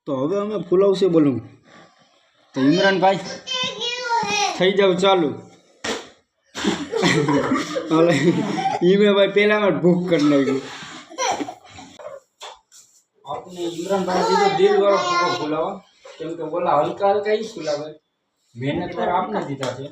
તો હવે અમે ફૂલાવશે બોલું તો ઇમરાનભાઈ થઈ જાવ ચાલુ ભાઈ પહેલામાં જ ભૂખ કરી નાખ્યું આપણે ઇમરાનભાઈ દીધો દિલ વાળો ફૂગો ફૂલાવો કેમ કે બોલા હલકા હલકા જ ફૂલાવે મહેનત વાળા આપણે દીધા છે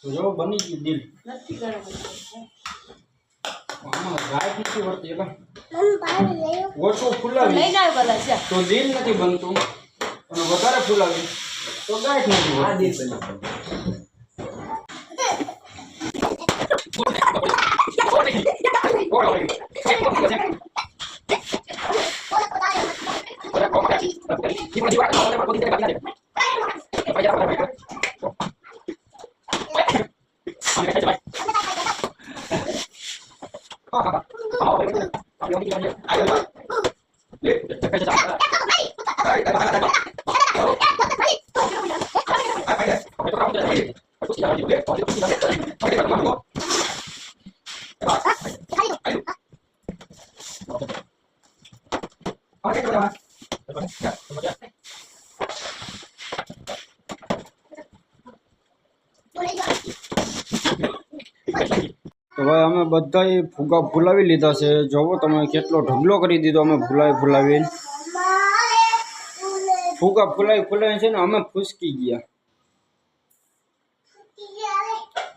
તો જો બની ગયું દિલ નથી આમાં ગાય નથી વળતી એટલે ઓછો ફૂલાવી તો દિલ નથી બનતું અને વધારે ફૂલાવી તો ગાય નથી વળતી તો ભાઈ અમે બધા ફુગા ફૂલાવી લીધા છે જોવો તમે કેટલો ઢગલો કરી દીધો અમે ફૂલાવીને ફુગા ફૂલાવી છે ને અમે ફૂસકી ગયા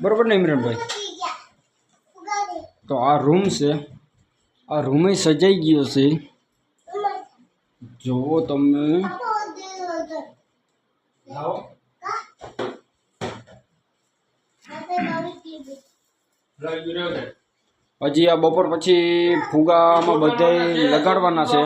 બરોબર ને ઇમરાનભાઈ તો આ રૂમ છે આ રૂમે સજાઈ ગયો છે જોવો તમે હજી આ બપોર પછી ફુગામાં બધા લગાડવાના છે